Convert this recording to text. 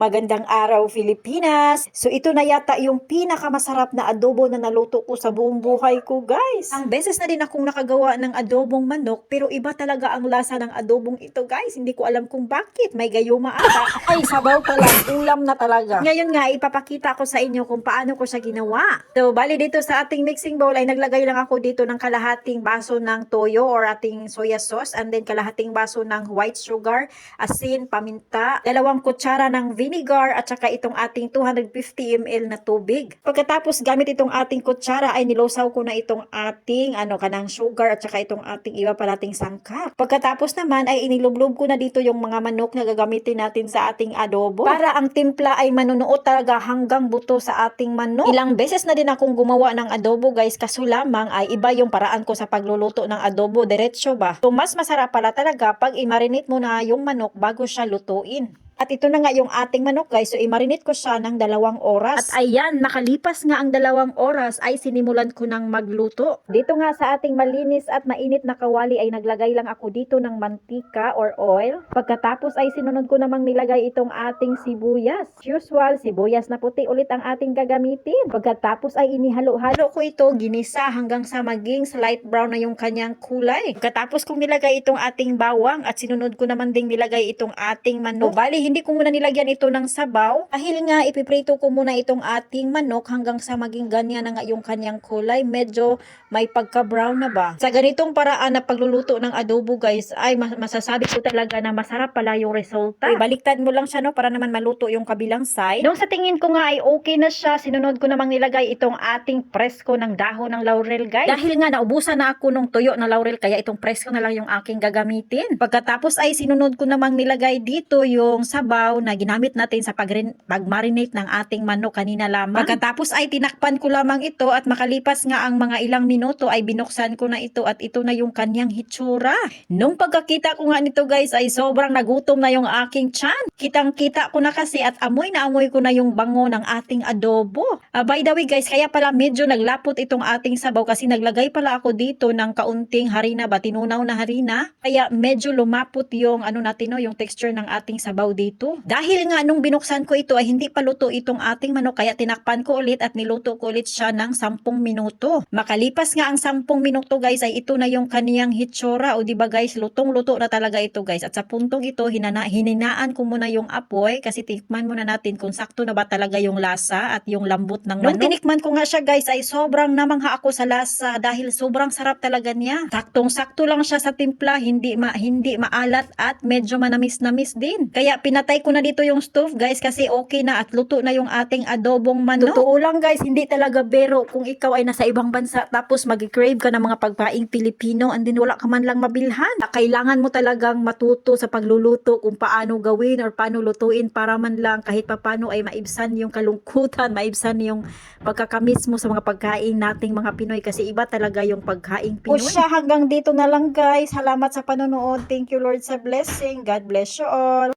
Magandang araw, Pilipinas! So ito na yata yung pinakamasarap na adobo na naluto ko sa buong buhay ko, guys. Ang beses na din akong nakagawa ng adobong manok, pero iba talaga ang lasa ng adobong ito, guys. Hindi ko alam kung bakit. May gayuma ata. Ay, sabaw pa lang. Ulam na talaga. Ngayon nga, ipapakita ko sa inyo kung paano ko siya ginawa. So, bali dito sa ating mixing bowl ay naglagay lang ako dito ng kalahating baso ng toyo or ating soya sauce, and then kalahating baso ng white sugar, asin, paminta, 2 kutsara ng vinegar at saka itong ating 250 ml na tubig. Pagkatapos gamit itong ating kutsara ay nilusaw ko na itong ating kanang sugar at saka itong ating iba pa nating sangkap. Pagkatapos naman ay inilublob ko na dito yung mga manok na gagamitin natin sa ating adobo para ang timpla ay manunuot talaga hanggang buto sa ating manok. Ilang beses na din akong gumawa ng adobo, guys, kaso lamang ay iba yung paraan ko sa pagluluto ng adobo, diretso ba? So mas masarap pala talaga pag i-marinate mo na yung manok bago siya lutuin. At ito na nga yung ating manok, guys. So, i-marinate ko siya ng 2 oras. At ayan, nakalipas nga ang 2 oras ay sinimulan ko ng magluto. Dito nga sa ating malinis at mainit na kawali ay naglagay lang ako dito ng mantika or oil. Pagkatapos ay sinunod ko namang nilagay itong ating sibuyas. Usual, sibuyas na puti ulit ang ating gagamitin. Pagkatapos ay inihalo-halo ko ito, ginisa hanggang sa maging slight brown na yung kanyang kulay. Pagkatapos kong nilagay itong ating bawang at sinunod ko naman ding nilagay itong ating manok. Bali, hindi ko muna nilagyan ito ng sabaw dahil nga ipiprito ko muna itong ating manok hanggang sa maging ganyan na nga yung kanyang kulay. Medyo may pagka-brown na ba. Sa ganitong paraan na pagluluto ng adobo, guys, ay masasabi ko talaga na masarap pala yung resulta. Baliktad mo lang siya, no, para naman maluto yung kabilang side. Nung sa tingin ko nga ay okay na siya, sinunod ko namang nilagay itong ating presko ng dahon ng laurel, guys. Dahil nga naubusan na ako nung tuyo na laurel, kaya itong presko na lang yung aking gagamitin. Pagkatapos ay sinunod ko namang nilagay dito yung sabaw na ginamit natin sa pag-marinate ng ating manok kanina lamang. Pagkatapos ay tinakpan ko lamang ito at makalipas nga ang mga ilang minuto ay binuksan ko na ito at ito na yung kanyang hitsura. Nung pagkakita ko nga nito, guys, ay sobrang nagutom na yung aking tiyan. Kitang-kita ko na kasi at amoy na amoy ko na yung bango ng ating adobo. By the way, guys, kaya pala medyo naglapot itong ating sabaw kasi naglagay pala ako dito ng kaunting harina ba, tinunaw na harina. Kaya medyo lumapot yung natin, no, yung texture ng ating sabaw dito. Dahil nga nung binuksan ko ito ay hindi pa luto itong ating manok, kaya tinakpan ko ulit at niluto ko ulit siya ng 10 minuto. Makalipas nga ang 10 minuto, guys, ay ito na yung kaniyang hitsura. O diba, guys, lutong-luto na talaga ito, guys. At sa puntong ito, hininaan ko muna yung apoy kasi tikman muna natin kung sakto na ba talaga yung lasa at yung lambot ng manok. Nung tinikman ko nga siya, guys, ay sobrang namangha ako sa lasa dahil sobrang sarap talaga niya. Saktong-sakto lang siya sa timpla, hindi maalat at medyo manamis-namis din. Kaya pinatay ko na dito yung stove, guys, kasi okay na at luto na yung ating adobong manok. Totoo lang, guys, hindi talaga bero kung ikaw ay nasa ibang bansa tapos mag-crave ka ng mga pagkaing Pilipino and then wala ka man lang mabilhan. Kailangan mo talagang matuto sa pagluluto kung paano gawin or paano lutuin para man lang kahit papano ay maibsan yung kalungkutan, maibsan yung pagkakamis mo sa mga pagkain nating mga Pinoy kasi iba talaga yung pagkaing Pinoy. O siya, hanggang dito na lang, guys. Salamat sa panonood. Thank you, Lord, sa blessing. God bless you all.